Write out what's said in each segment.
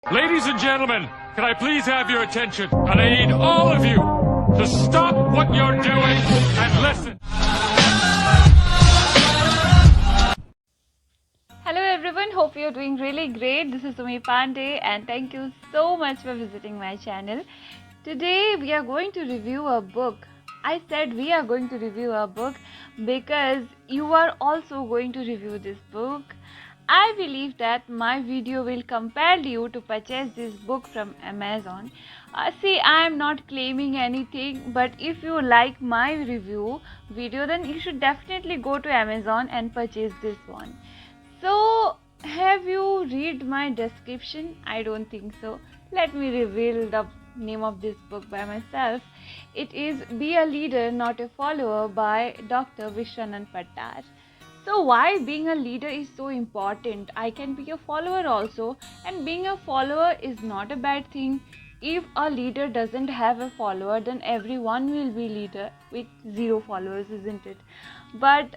Ladies and gentlemen, can I please have your attention? And I need all of you to stop what you're doing and listen. Hello everyone, hope you're doing really great. This is Sumi Pandey and thank you so much for visiting my channel. Today we are going to review a book. I said we are going to review a book because you are also going to review this book. I believe that my video will compel you to purchase this book from Amazon. See, I am not claiming anything, but if you like my review video, then you should definitely go to Amazon and purchase this one. So, have you read my description? I don't think so. Let me reveal the name of this book by myself. It is Be a Leader, Not a Follower by Dr. Vishwanand Pattar. So why being a leader is so important? I can be a follower also, and being a follower is not a bad thing. If a leader doesn't have a follower, then everyone will be leader with zero followers, isn't it? But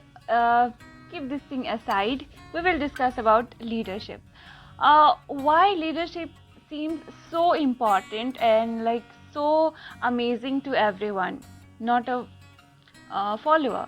keep this thing aside. We will discuss about leadership. Why leadership seems so important and like so amazing to everyone, not a follower.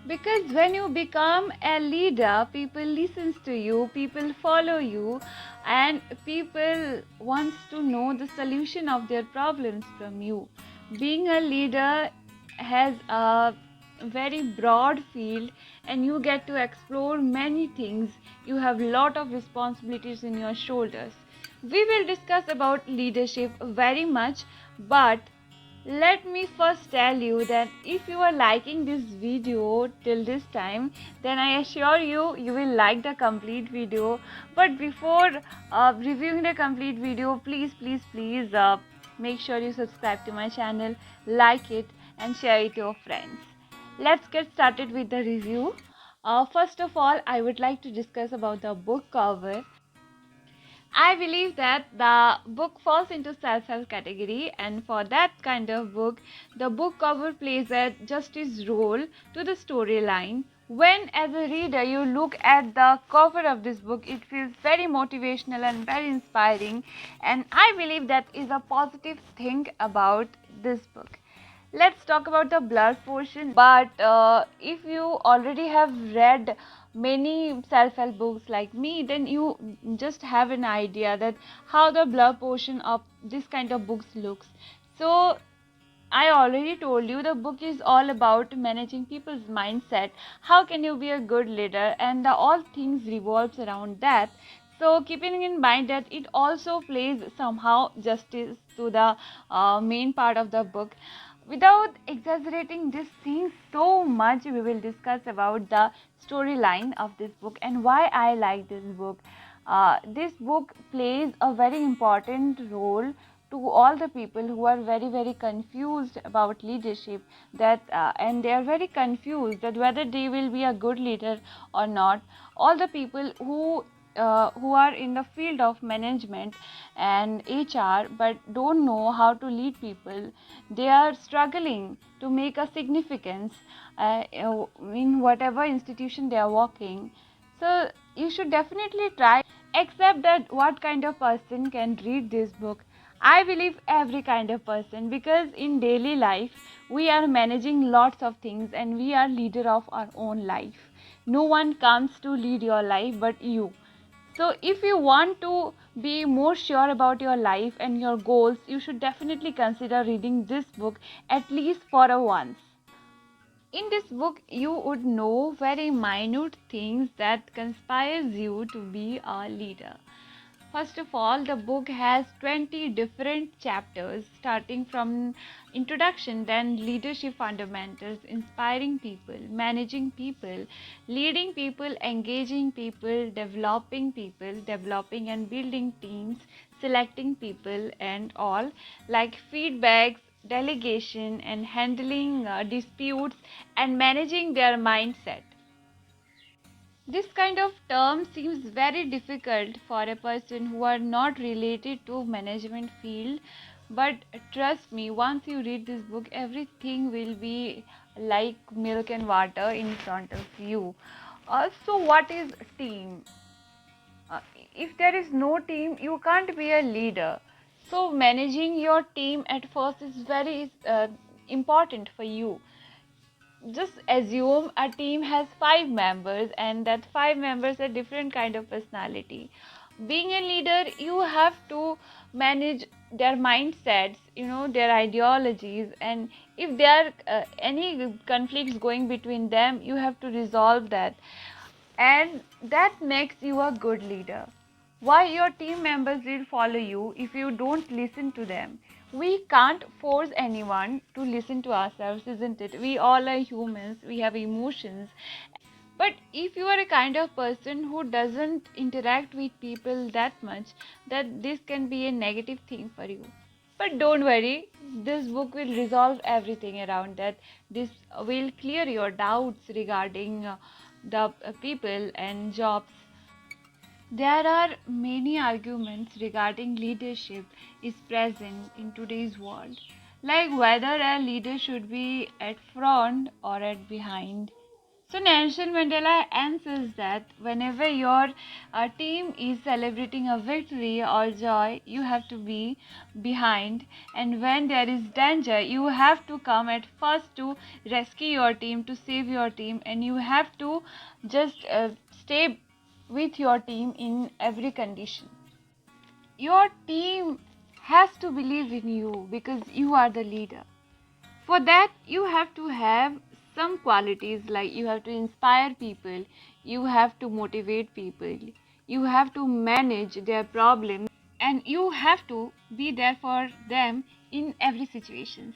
Because when you become a leader, people listens to you, people follow you, and people wants to know the solution of their problems from you. Being a leader has a very broad field and you get to explore many things. You have lot of responsibilities in your shoulders. We will discuss about leadership very much, but let me first tell you that if you are liking this video till this time, then I assure you, you will like the complete video. But before reviewing the complete video, please make sure you subscribe to my channel, like it and share it to your friends. Let's get started with the review. First of all, I would like to discuss about the book cover. I believe that the book falls into self-help category, and for that kind of book, the book cover plays a justice role to the storyline. When as a reader you look at the cover of this book, it feels very motivational and very inspiring, and I believe that is a positive thing about this book. Let's talk about the blur portion. But if you already have read many self-help books like me, then you just have an idea that how the blur portion of this kind of books looks. So I already told you the book is all about managing people's mindset. How can you be a good leader? And all things revolves around that. So keeping in mind that it also plays somehow justice to the main part of the book. Without exaggerating this thing so much, we will discuss about the storyline of this book and why I like this book. This book plays a very important role to all the people who are very confused about leadership, that and they are very confused that whether they will be a good leader or not. All the people who are in the field of management and HR but don't know how to lead people, they are struggling to make a significance in whatever institution they are working. So you should definitely try, except that what kind of person can read this book. I believe every kind of person, because in daily life we are managing lots of things and we are leader of our own life. No one comes to lead your life but you. So if you want to be more sure about your life and your goals, you should definitely consider reading this book at least for a once. In this book, you would know very minute things that conspires you to be a leader. First of all, the book has 20 different chapters starting from introduction, then leadership fundamentals, inspiring people, managing people, leading people, engaging people, developing and building teams, selecting people and all, like feedbacks, delegation and handling disputes and managing their mindset. This kind of term seems very difficult for a person who are not related to management field, but trust me, once you read this book, everything will be like milk and water in front of you. So what is team? Uh, if there is no team, you can't be a leader. So managing your team at first is very important for you. Just assume a team has 5 members and that 5 members are different kind of personality. Being a leader, you have to manage their mindsets, their ideologies, and if there are any conflicts going between them, you have to resolve that, and that makes you a good leader. Why your team members will follow you if you don't listen to them? We can't force anyone to listen to ourselves, isn't it? We all are humans, we have emotions. But if you are a kind of person who doesn't interact with people that much, that this can be a negative thing for you. But don't worry, this book will resolve everything around that. This will clear your doubts regarding the people and jobs. There are many arguments regarding leadership is present in today's world, like whether a leader should be at front or at behind. So Nelson Mandela answers that whenever your team is celebrating a victory or joy, you have to be behind, and when there is danger, you have to come at first to rescue your team, to save your team, and you have to just stay with your team in every condition. Your team has to believe in you because you are the leader. For that, you have to have some qualities, like you have to inspire people, you have to motivate people, you have to manage their problems, and you have to be there for them in every situation.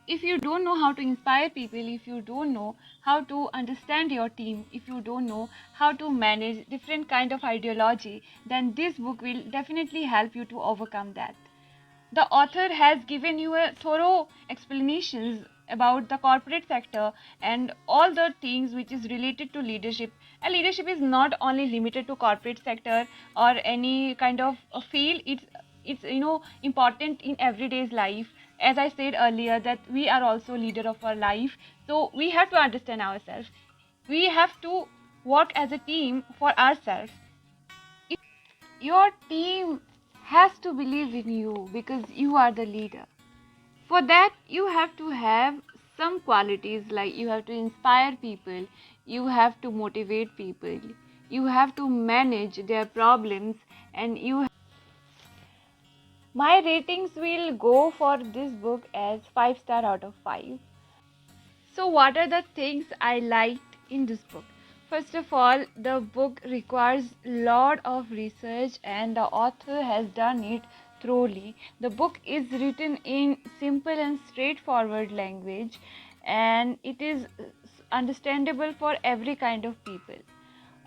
If you don't know how to inspire people, if you don't know how to understand your team, if you don't know how to manage different kind of ideology, then this book will definitely help you to overcome that. The author has given you a thorough explanations about the corporate sector and all the things which is related to leadership. And leadership is not only limited to corporate sector or any kind of a field. It's important in everyday's life. As I said earlier, that we are also leader of our life. So we have to understand ourselves. We have to work as a team for ourselves. Your team has to believe in you because you are the leader. For that, you have to have some qualities, like you have to inspire people, you have to motivate people, you have to manage their problems, and my ratings will go for this book as 5 star out of 5. So, what are the things I liked in this book? First of all, the book requires a lot of research and the author has done it thoroughly. The book is written in simple and straightforward language, and it is understandable for every kind of people.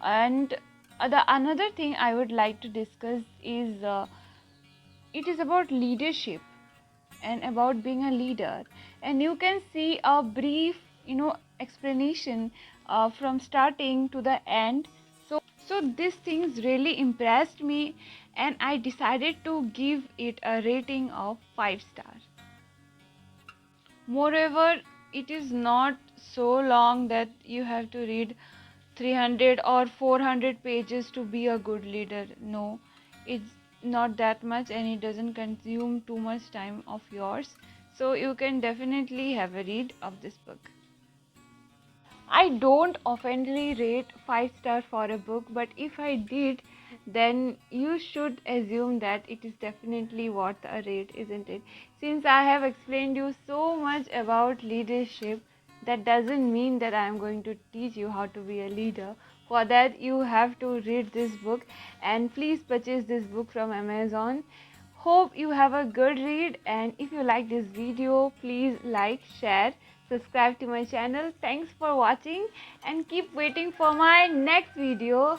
And the another thing I would like to discuss is it is about leadership and about being a leader, and you can see a brief explanation from starting to the end. So these things really impressed me, and I decided to give it a rating of 5 stars. Moreover, it is not so long that you have to read 300 or 400 pages to be a good leader. No, it's not that much, and it doesn't consume too much time of yours. So you can definitely have a read of this book. I don't oftenly rate 5 stars for a book, but if I did, then you should assume that it is definitely worth a rate, isn't it? Since I have explained you so much about leadership, that doesn't mean that I am going to teach you how to be a leader. For that, you have to read this book, and please purchase this book from Amazon. Hope you have a good read, and if you like this video, please like, share, subscribe to my channel. Thanks for watching, and keep waiting for my next video.